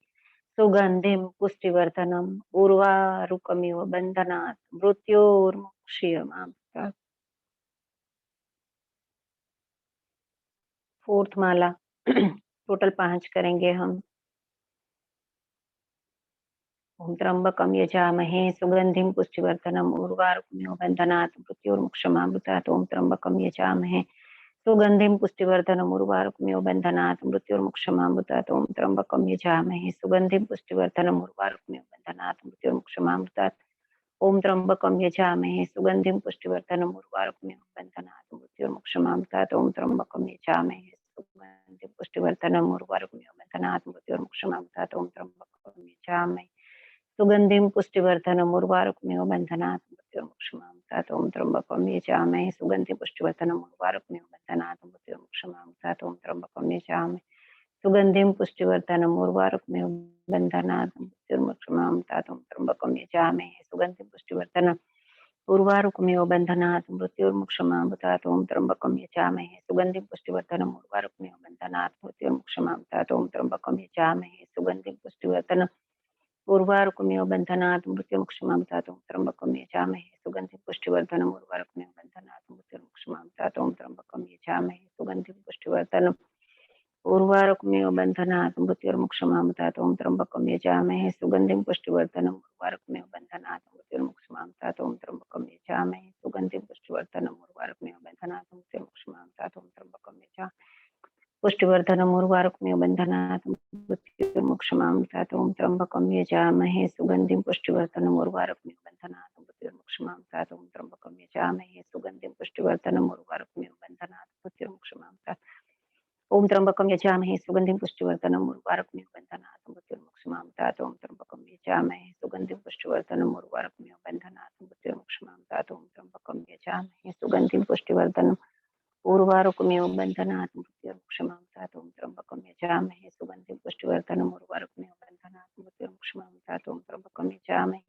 सुगन्धिं पुष्टिवर्धनम् उर्वारुकमिव बन्धनात् मृत्योर्मुक्षीयमामृतात्। फोर्थ माला टोटल 5 करेंगे हम। ॐ त्र्यम्बकं यजामहे सुगन्धिं पुष्टिवर्धनम् उर्वारुकमिव बन्धनात् मृत्योर्मुक्षमामृतात् ॐ त्र्यम्बकं यजामहे सुगन्धिं पुष्टिवर्धनम् उर्वारुकमिव बन्धनात् मृत्युर्मुक्षमामृतात् ॐ त्र्यम्बकं यजामहे सुगन्धिं पुष्टिवर्धनम् उर्वारुकमिव बन्धनात् मृत्युर्मुक्षमामृतात् ॐ त्र्यम्बकं यजामहे सुगन्धिं पुष्टिवर्धनम् उर्वारुकमिव बन्धनात् मृत्युर्मुक्षमामृतात् ॐ त्र्यम्बकं यजामहे सुगन्धिं पुष्टिवर्धनम् उर्वारुकमिव बन्धनात् मृत्युर्मुक्षमामृतात् ॐ त्र्यम्बकं यजामहे सुगन्धिं पुष्टिवर्धनम् उर्वारुकमिव बन्धनात् मृत्युर्मुक्षमामृतात् ॐ त्र्यम्बकं यजामहे सुगन्धिं पुष्टिवर्धनम् उर्वारुकमिव बन्धनात् मृत्युर्मुक्षमामृतात् ॐ त्र्यम्बकं यजामहे सुगन्धिं पुष्टिवर्धनम् उर्वारुकमिव बन्धनात् मृत्युर्मुक्षमामृतात् ॐ त्र्यम्बकं यजामहे सुगन्धिं पुष्टिवर्धनम् उर्वारुकमिव बन्धनात् मृत्युर्मुक्षमामृतात् ॐ त्र्यम्बकं यजामहे सुगन्धिं पुष्टिवर्धनम् उर्वारुकमिव बन्धनात् मृत्युर्मुक्षमामृतात् ॐ त्र्यम्बकं यजामहे सुगन्धिं पुष्टिवर्धनम् उर्वारुकमिव बन्धनात् मृत्युर्मुक्षमामृतात् ॐ त्र्यम्बकं यजामहे सुगन्धिं पुष्टिवर्धनम् उर्वारुकमिव बन्धनात् मृत्युर्मुक्षमामृतात् ॐ त्र्यम्बकं यजामहे सुगन्धिं पुष्टिवर्धनम् उर्वारुकमिव बन्धनात् मृत्युर्मुक्षमामृतात् ॐ त्र्यम्बकं यजामहे सुगन्धिं पुष्टिवर्धनम् उर्वारुकमिव बन्धनात् मृत्युर्मुक्षमामृतात् ॐ त्र्यम्बकं यजामहे सुगन्धिं पुष्टिवर्धनम् उर्वारुकमिव बन्धनात् मृत्युर्मुक्षमामृतात् ॐ त्र्यम्बकं यजामहे पुष्टिवर्धनम् उर्वारुकमिव बन्धनात् मृत्युर्मुक्षमामृतात् ॐ त्र्यम्बकं यजामहे सुगन्धिं पुष्टिवर्धनम् उर्वारुकमिव बन्धनात् मृत्युर्मुक्षमामृतात् ॐ त्र्यम्बकं यजामहे सुगन्धिं पुष्टिवर्धनम् उर्वारुकमिव बन्धनात् मृत्युर्मुक्षमामृतात् ॐ त्र्यम्बकं यजामहे सुगन्धिं पुष्टिवर्धनम् उर्वारुकमिव बन्धनात् मृत्युर्मुक्षमामृतात् ॐ त्र्यम्बकं यजामहे सुगन्धिं पुष्टिवर्धनम् उर्वारुकमिव बन्धनात् मृत्युर्मुक्षमामृतात् ॐ त्र्यम्बकं यजामहे सुगन्धिं पुष्टिवर्धनम् उर्वारुकमिव बन्धनात् मृत्युर्मुक्षमामृतात् ॐ त्र्यम्बकं यजामहे सुगन्धिं पुष्टिवर्धनम् उर्वारुकमिव बन्धनात् मृत्युर्मुक्षमामृतात् ॐ त्र्यम्बकं यजामहे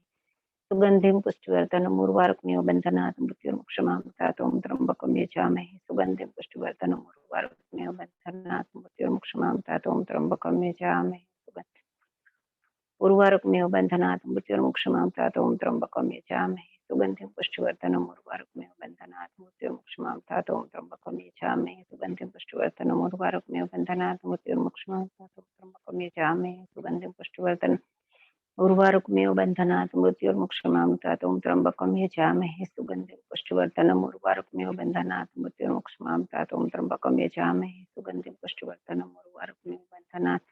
सुगन्धिं पुष्टिवर्धनम् उर्वारुकमिव बन्धनात् मृत्युर्मुक्षमामृतात् ॐ त्र्यम्बकं यजामहे सुगन्धिं पुष्टिवर्धनम् उर्वारुकमिव बन्धनात् मृत्युर्मुक्षमामृतात् ॐ त्र्यम्बकं यजामहे उर्वारुकमिव बन्धनात् मृत्युर्मुक्षमामृतात् ॐ त्र्यम्बकं यजामहे सुगन्धिं पुष्टिवर्धनम् उर्वारुकमिव बन्धनात् मृत्युर्मुक्षमामृतात् ॐ त्र्यम्बकं यजामहे सुगन्धिं पुष्टिवर्धनम् उर्वारुकमिव बन्धनात् मृत्युर्मुक्षमामृतात् ॐ त्र्यम्बकं यजामहे सुगन्धिं पुष्टिवर्धनम् उर्वारुकमेव बन्धनात् मृत्युर्मुक्षमामृतात् ॐ त्र्यम्बकं यजामहे सुगन्धिं पुष्टिवर्धनम् उर्वारुकमेव बन्धनात् मृत्युर्मुक्षमामृतात् ॐ त्र्यम्बकं यजामहे सुगन्धिं पुष्टिवर्धनम् उर्वारुकमेव बन्धनात्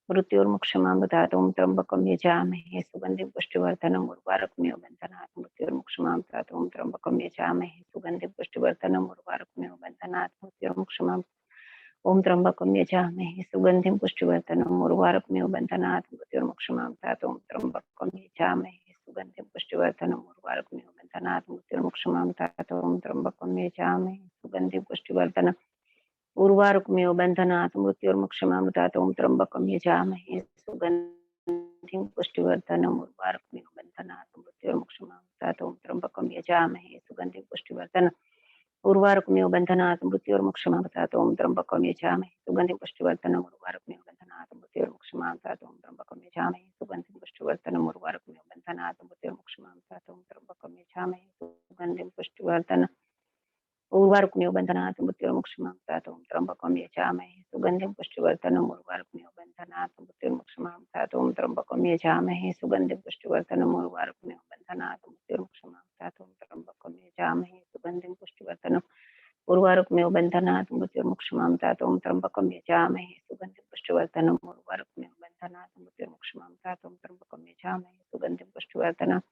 मृत्युर्मुक्षमामृतात् ॐ त्र्यम्बकं यजामहे सुगन्धिं पुष्टिवर्धनम् उर्वारुकमेव बन्धनात् मृत्युर्मुक्षमामृतात् ॐ त्र्यम्बकं यजामहे सुगन्धिं पुष्टिवर्धनम् उर्वारुकमेव बन्धनात् मृत्युर्मुक्षमामृतात् ॐ त्र्यम्बकं यजामहे सुगन्धिं पुष्टिवर्धनम् उर्वारुकमेव बन्धनात् मृत्युर्मुक्षमामृतात् ॐ त्र्यम्बकं यजामहे सुगन्धिं पुष्टिवर्धनम् उर्वारुकमेव बन्धनात् मृत्युर्मुक्षमामृतात् ॐ त्र्यम्बकं यजामहे सुगन्धिं पुष्टिवर्धनम् उर्वारुकमेव बन्धनात् मृत्युर्मुक्षमामृतात् ॐ त्र्यम्बकं यजामहे सुगन्धिं पुष्टिवर्धनम् उर्वारुकमेव बन्धनात् मृत्युर्मुक्षमामृतात् ॐ त्र्यम्बकं यजामहे सुगन्धिं पुष्टिवर्धनम् उर्वारुकमेव बन्धनात् मृत्युर्मुक्षमामृतात् ॐ त्र्यम्बकं यजामहे सुगन्धिं पुष्टिवर्धनम् उर्वारुकमेव बन्धनात् मृत्युर्मुक्षमामृतात् ॐ त्र्यम्बकं यजामहे सुगन्धिं पुष्टिवर्धनम् उर्वारुकमेव बन्धनात् मृत्युर्मुक्षमामृतात् ॐ त्र्यम्बकं यजामहे सुगन्धिं पुष्टिवर्धनम् उर्वारुकमेव बन्धनात् मृत्युर्मुक्षमामृतात् ॐ त्र्यम्बकं यजामहे सुगन्धिं पुष्टिवर्धनम् उर्वारुकमेव बन्धनात् मृत्युर्मुक्षमामृतात् ॐ त्र्यम्बकं यजामहे सुगन्धिं पुष्टिवर्धनम् उर्वारुकमेव बन्धनात् मृत्युर्मुक्षमामृतात् ॐ त्र्यम्बकं यजामहे सुगन्धिं पुष्टिवर्धनम् उर्वारुकमेव बन्धनात् मृत्युर्मुक्षमामृतात् ॐ त्र्यम्बकं यजामहे सुगन्धिं पुष्टिवर्धनम्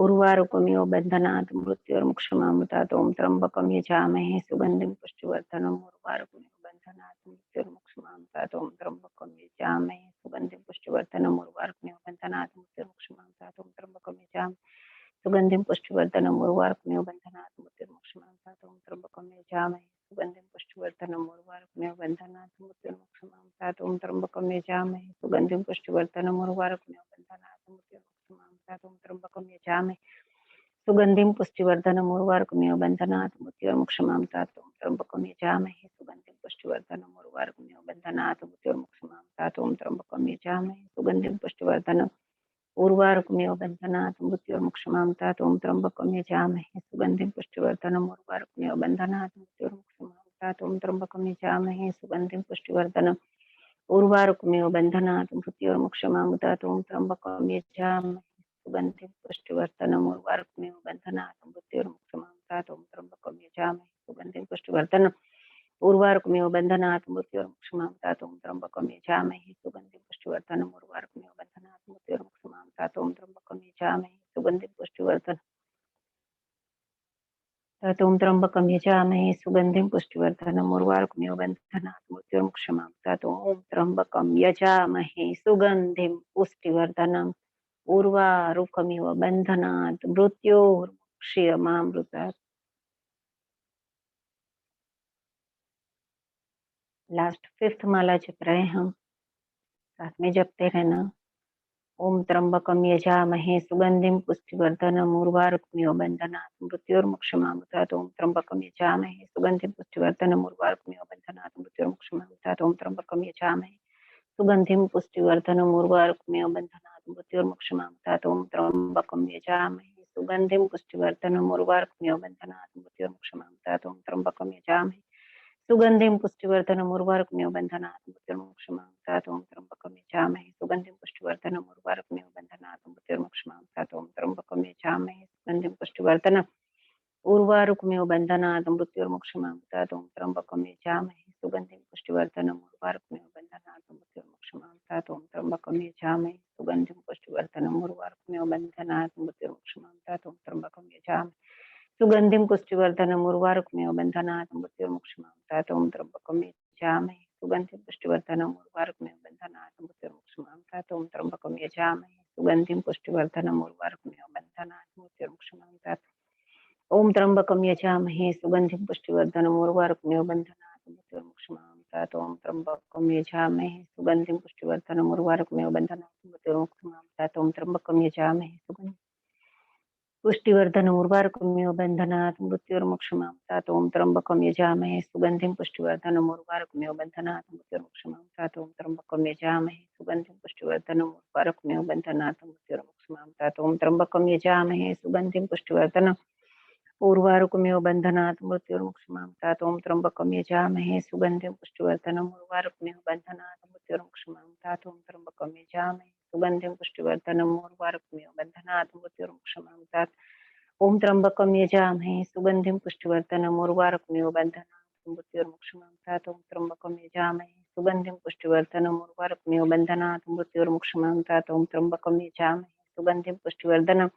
उर्वारुकमेव बन्धनात् मृत्युर्मुक्षमामृतात् ॐ त्र्यम्बकं यजामहे सुगन्धिं पुष्टिवर्धनम् उर्वारुकमेव बन्धनात् मृत्युर्मुक्षमामृतात् ॐ त्र्यम्बकं यजामहे सुगन्धिं पुष्टिवर्धनम् उर्वारुकमेव बन्धनात् मृत्युर्मुक्षमामृतात् ॐ त्र्यम्बकं यजामहे सुगन्धिं पुष्टिवर्धनम् उर्वारुकमेव बन्धनात् मृत्युर्मुक्षमामृतात् ॐ त्र्यम्बकं यजामहे सुगन्धिं पुष्टिवर्धनम् उर्वारुकमेव बन्धनात् मृत्युर्मुक्षमामृतात् ॐ त्र्यम्बकं यजामहे सुगन्धिं पुष्टिवर्धनम् उर्वारुकमेव बन्धनात् मृत्युर्मुक्षमामृतात् ॐ त्र्यम्बकं यजामहे सुगन्धिं पुष्टिवर्धनम् उर्वारुकमेव बन्धनात् मृत्युर्मुक्षमामृतात् ॐ त्र्यम्बकं यजामहे सुगन्धिं पुष्टिवर्धनम् उर्वारुकमेव बन्धनात् मृत्युर्मुक्षमामृतात् ॐ त्र्यम्बकं यजामहे सुगन्धिं पुष्टिवर्धनम् उर्वारुकमेव बन्धनात् मृत्युर्मुक्षमामृतात् ॐ त्र्यम्बकं यजामहे सुगन्धिं पुष्टिवर्धनम् उर्वारुकमेव बन्धनात् मृत्युर्मुक्षमामृतात् ॐ त्र्यम्बकं यजामहे सुगन्धिं पुष्टिवर्धनम् उर्वारुकमेव बन्धनात् मृत्युर्मुक्षमामृतात् ॐ त्र्यम्बकं यजामहे सुगन्धिं पुष्टिवर्धनम् उर्वारुकमेव बन्धनात् मृत्युर्मुक्षमामृतात् ॐ त्र्यम्बकं यजामहे सुगन्धिं पुष्टिवर्धनम् उर्वारुकमेव बन्धनात् मृत्युर्मुक्षमामृतात् ॐ त्र्यम्बकं यजामहे सुगन्धिं पुष्टिवर्धनम् उर्वारुकमेव बन्धनात् मृत्युर्मुक्षमामृतात् ॐ त्र्यम्बकं यजामहे सुगन्धिं पुष्टिवर्धनम् उर्वारुकमेव बन्धनात् मृत्युर्मुक्षमामृतात् ॐ त्र्यम्बकं यजामहे सुगन्धिं पुष्टिवर्धनम् ॐ त्र्यम्बकं यजामहे सुगन्धिं पुष्टिवर्धनम् उर्वारुकमेव बन्धनात् मृत्युर्मुक्षमामृतात् ॐ त्र्यम्बकं यजामहे सुगन्धिं पुष्टिवर्धनम् उर्वारुकमेव बन्धनात् मृत्युर्मुक्षमामृतात्। लास्ट 5th माला जप रहे हम, साथ में जपते रहना। ओम त्र्यंबकम यजामहे सुगंधिम पुष्टिवर्धनम उर्वारुकमेव बन्धनात् मृत्युर्मुक्षमामृतात् ओम त्र्यंबकम यजामहे सुगंधिम पुष्टिवर्धनम उर्वारुकमेव बन्धनात् मृत्युर्मुक्षमामृतात् ओम त्र्यंबकम यजामहे सुगंधिम पुष्टिवर्धनम उर्वारुकमेव बन्धनात् मृत्युर्मुक्षमामृतात् ओम त्र्यंबकम यजामहे सुगंधिम पुष्टिवर्धनम उर्वारुकमेव बन्धनात् मृत्युर्मुक्षमामृतात् ओम त्र्यंबकम यजामहे सुगंधिं पुष्टिवर्धनम् उर्वारुकमेव बन्धनात् मृत्युर्मुक्षमामृतात् ॐ त्र्यम्बकं यजामहे सुगंधिं पुष्टिवर्धनम् उर्वारुकमेव बन्धनात् मृत्युर्मुक्षमामृतात् ॐ त्र्यम्बकं यजामहे सुगंधिं पुष्टिवर्धनम् उर्वारुकमेव बन्धनात् मृत्युर्मुक्षमामृतात् ॐ त्र्यम्बकं यजामहे सुगंधिं पुष्टिवर्धनम् उर्वारुकमेव बन्धनात् मृत्युर्मुक्षमामृतात् ॐ त्र्यम्बकं यजामहे सुगंधिं पुष्टिवर्धनम् उर्वारुकमेव बन्धनात् मृत्युर्मुक्षमामृतात् ॐ त्र्यम्बकं यजामहे सुगंधिं पुष्टिवर्धनम् उर्वारुकमेव बन्धनात् मृत्युर्मुक्षमामृतात् ॐ त्र्यम्बकं यजामहे सुगंधिं पुष्टिवर्धनम् उर्वारुकमेव बन्धनात् मृत्युर्मुक्षमामृतात् ॐ त्र्यम्बकं यजामहे सुगंधिं पुष्टिवर्धनम् उर्वारुकमेव बन्धनात् मृत्युर्मुक्षमामृतात् ॐ त्र्यम्बकं यजामहे सुगंधिं पुष्टिवर्धनम् उर्वारुकमेव बन्धनात् मृत्युर्मुक्षमामृतात् ॐ त्र्यम्बकं यजामहे सुगंधिं पुष्टिवर्धनम् उर्वारुकमेव बन्धनात् मृत्युर्मुक्षमामृतात् ॐ त्र्यम्बकं यजामहे सुगंधिं पुष्टिवर्धनम् उर्वारुकमेव बन्धनात् मृत्युर्मुक्षमामृतात् ॐ त्र्यम्बकं यजामहे सुगंधिं पुष्टिवर्धनम् उर्वारुकमेव बन्धनात् मृत्युर्मुक्षमामृतात् ॐ त्र्यम्बकं यजामहे सुगंधिं पुष्टिवर्धनम् उर्वारुकमेव बन्धनात् मृत्युर्मुक्षमामृतात् ॐ त्र्यम्बकं यजामहे सुगंधिं पुष्टिवर्धनम् उर्वारुकमेव बन्धनात् मृत्युर्मुक्षमामृतात् ॐ त्र्यम्बकं यजामहे सुगंधिं पुष्टिवर्धनम् उर्वारुकमेव बन्धनात् मृत्युर्मुक्षमामृतात् ॐ त्र्यम्बकं यजामहे सुगन्धिं पुष्टिवर्धनम् उर्वारुकमिव बन्धनात् मृत्युर्मुक्षमामृतात्। ॐ त्र्यम्बकं यजामहे सुगन्धिं पुष्टिवर्धनम् उर्वारुकमिव बन्धनात् मृत्युर्मुक्षमामृतात्। ॐ त्र्यम्बकं यजामहे सुगन्धिं पुष्टिवर्धनम् उर्वारुकमिव बन्धनात् मृत्युर्मुक्षमामृतात्। ॐ त्र्यम्बकं यजामहे सुगन्धिं पुष्टिवर्धनम्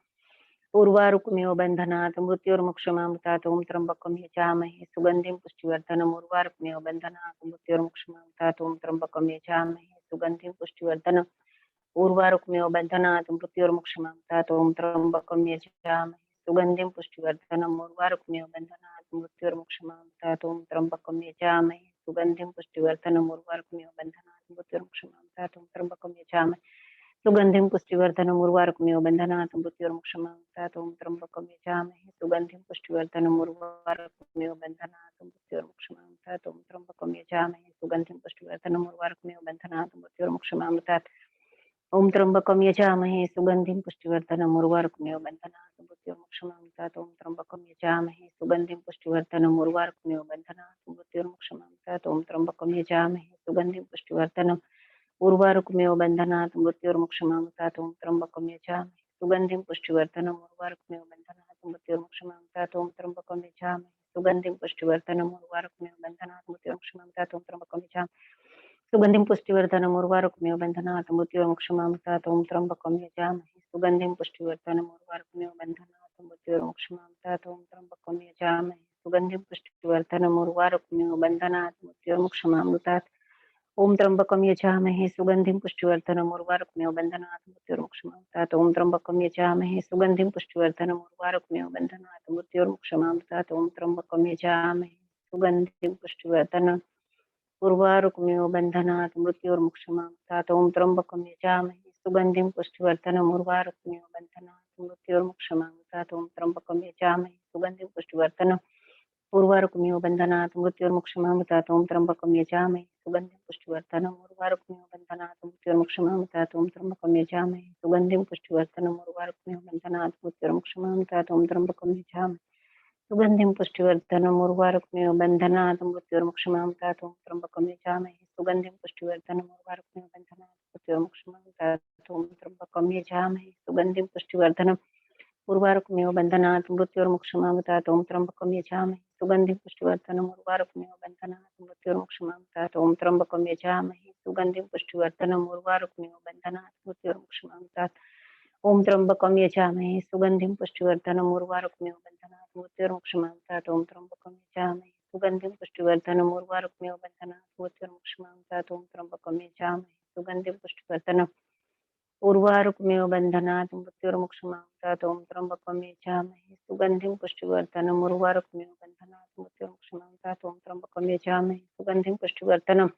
उर्वारुकमिव बन्धनात् मृत्युर्मुक्षमामृतात्। ॐ त्र्यम्बकं यजामहे सुगन्धिं पुष्टिवर्धनम् उर्वारुकमिव बन्धनात् मृत्युर्मुक्षमामृतात्। ॐ त्र्यम्बकं यजामहे सुगन्धिं पुष्टिवर्धनम् उर्वारुकमिव बन्धनात् मृत्युर्मुक्षमामृतात्। ॐ त्र्यम्बकं यजामहे सुगन्धिं पुष्टिवर्धनम् उर्वारुकमिव बन्धनात् मृत्युर्मुक्षमामृतात्। ॐ त्र्यम्बकं यजामहे सुगन्धिं पुष्टिवर्धनम् उर्वारुकमिव बन्धनात् मृत्युर्मुक्षमामृतात्। ॐ त्र्यम्बकं यजामहे सुगन्धिं पुष्टिवर्धनम् उर्वारुकमिव बन्धनात् मृत्युर्मुक्षमामृतात्। ॐ त्र्यम्बकं यजामहे सुगन्धिं पुष्टिवर्धनम् उर्वारुकमिव बन्धनात् मृत्युर्मुक्षमामृतात्। ॐ त्र्यम्बकं यजामहे सुगन्धिं पुष्टिवर्धनम् उर्वारुकमिव बन्धनात् मृत्युर्मुक्षमामृतात्। ॐ त्र्यम्बकं यजामहे सुगन्धिं पुष्टिवर्धनम् उर्वारुकमिव बन्धनात् मृत्युर्मुक्षमामृतात्। ॐ त्र्यम्बकं यजामहे सुगन्धिं पुष्टिवर्धनम् उर्वारुकमिव बन्धनात् मृत्युर्मुक्षमामृतात्। ॐ त्र्यम्बकं यजामहे सुगन्धिं पुष्टिवर्धनम् उर्वारुकमिव बन्धनात् मृत्युर्मुक्षमामृतात्। ॐ त्र्यम्बकं यजामहे सुगन्धिं पुष्टिवर्धनम् उर्वारुकमिव बन्धनात् मृत्युर्मुक्षमामृतात्। ॐ त्र्यम्बकं यजामहे सुगन्धिं पुष्टिवर्धनम् उर्वारुकमिव बन्धनात् मृत्युर्मुक्षमामृतात्। ॐ त्र्यम्बकं यजामहे सुगन्धिं पुष्टिवर्धनम् उर्वारुकमिव बन्धनात् मृत्युर्मुक्षमामृतात्। ॐ त्र्यम्बकं यजामहे सुगन्धिं पुष्टिवर्धनम् उर्वारुकमिव बन्धनात् मृत्युर्मुक्षमामृतात्। ॐ त्र्यम्बकं यजामहे सुगन्धिं पुष्टिवर्धनम् उर्वारुकमिव बन्धनात् मृत्युर्मुक्षमामृतात्। ॐ त्र्यम्बकं यजामहे सुगन्धिं पुष्टिवर्धनम् उर्वारुकमिव बन्धनात् मृत्युर्मुक्षमामृतात्। ॐ त्र्यम्बकं यजामहे सुगन्धिं पुष्टिवर्धनम् उर्वारुकमिव बन्धनात् मृत्युर्मुक्षमामृतात्। ॐ त्र्यम्बकं यजामहे सुगन्धिं पुष्टिवर्धनम् उर्वारुकमिव बन्धनात् मृत्युर्मुक्षमामृतात्। ॐ त्र्यम्बकं यजामहे सुगन्धिं पुष्टिवर्धनम् उर्वारुकमिव बन्धनात् मृत्युर्मुक्षमामृतात्। ॐ त्र्यम्बकं यजामहे सुगन्धिं पुष्टिवर्धनम् उर्वारुकमिव बन्धनात् मृत्युर्मुक्षमामृतात्। ॐ त्र्यम्बकं यजामहे सुगन्धिं पुष्टिवर्धनम् उर्वारुकमिव बन्धनात् मृत्युर्मुक्षमामृतात्। ॐ त्र्यम्बकं यजामहे सुगन्धिं पुष्टिवर्धनम् उर्वारुकमिव बन्धनात् मृत्युर्मुक्षमामृतात्। ॐ त्र्यम्बकं यजामहे सुगन्धिं पुष्टिवर्धनम् उर्वारुकमिव बन्धनात् मृत्युर्मुक्षमामृतात्। ॐ त्र्यम्बकं यजामहे सुगन्धिं पुष्टिवर्धनम् उर्वारुकमिव बन्धनात् मृत्युर्मुक्षमामृतात्। ॐ त्र्यम्बकं यजामहे सुगन्धिं पुष्टिवर्धनम् उर्वारुकमिव बन्धनात् मृत्युर्मुक्षमामृतात्। ॐ त्र्यम्बकं यजामहे सुगन्धिं पुष्टिवर्धनम् उर्वारुकमिव बन्धनात् मृत्युर्मुक्षमामृतात्। ॐ त्र्यम्बकं यजामहे सुगन्धिं पुष्टिवर्धनम् उर्वारुकमिव बन्धनात् मृत्युर्मुक्षमामृतात्। ॐ त्र्यम्बकं यजामहे सुगन्धिं पुष्टिवर्धनम् उर्वारुकमिव बन्धनात् मृत्युर्मुक्षमामृतात्। ॐ त्र्यम्बकं यजामहे सुगन्धिं पुष्टिवर्धनम् उर्वारुकमिव बन्धनात् मृत्युर्मुक्षमामृतात्। ॐ त्र्यम्बकं यजामहे सुगन्धिं पुष्टिवर्धनम् उर्वारुकमिव बन्धनात् मृत्युर्मुक्षमामृतात्। ॐ त्र्यम्बकं यजामहे सुगन्धिं पुष्टिवर्धनम्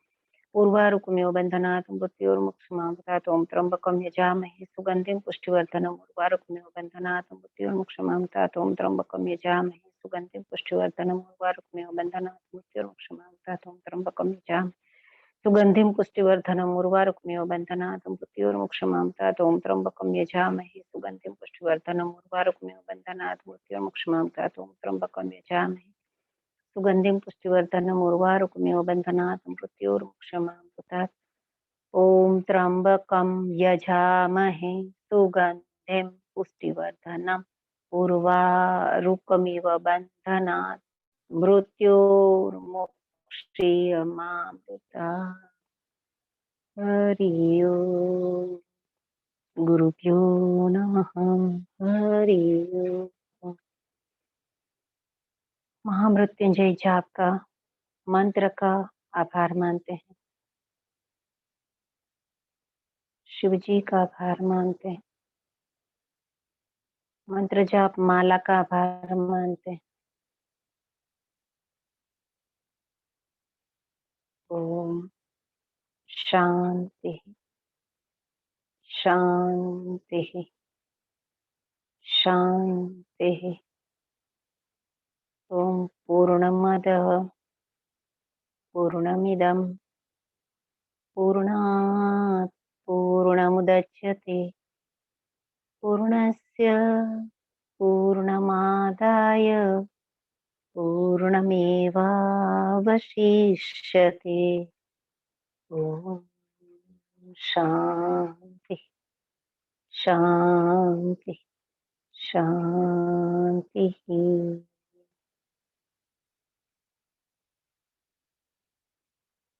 उर्वारुकमिव बन्धनात् मृत्युर्मुक्षमामृतात्। ॐ त्र्यम्बकं यजामहे सुगन्धिं पुष्टिवर्धनम् उर्वारुकमिव बन्धनात् मृत्युर्मुक्षमामृतात्। ॐ त्र्यम्बकं यजामहे सुगन्धिं पुष्टिवर्धनम् उर्वारुकमिव बन्धनात् मृत्युर्मुक्षमामृतात्। ॐ त्र्यम्बकं यजामहे सुगन्धिं पुष्टिवर्धनम् उर्वारुकमिव बन्धनात् मृत्युर्मुक्षमामृतात्। ॐ त्र्यम्बकं यजामहे सुगन्धिं पुष्टिवर्धनम् उर्वारुकमिव बन्धनात् मृत्युर्मुक्षमामृतात्। ॐ त्र्यम्बकं यजामहे सुगन्धिं पुष्टिवर्धनम् उर्वारुकमिव बन्धनात् मृत्युर्मुक्षमामृतात्। ॐ त्र्यम्बकं यजामहे सुगन्धिं पुष्टिवर्धनम् उर्वारुकमिव बन्धनात् मृत्युर्मुक्षमामृतात्। ॐ त्र्यम्बकं यजामहे सुगन्धिं पुष्टिवर्धनम् उर्वारुकमिव बन्धनात् मृत्युर्मुक्षमामृतात्। हरि ओम। गुरुभ्यो नमः। हरि ओम। महामृत्युंजय जाप का मंत्र का आभार मानते हैं, शिव जी का आभार मानते हैं, मंत्र जाप माला का आभार मानते हैं। ओम शांति शांति शांति। ओम पूर्णमदः पूर्णमिदं पूर्णात् पूर्णमुदच्यते पूर्णस्य पूर्णमादाय पूर्णमेवावशिष्यते। ओम शांति। शान्तिः, शान्तिः।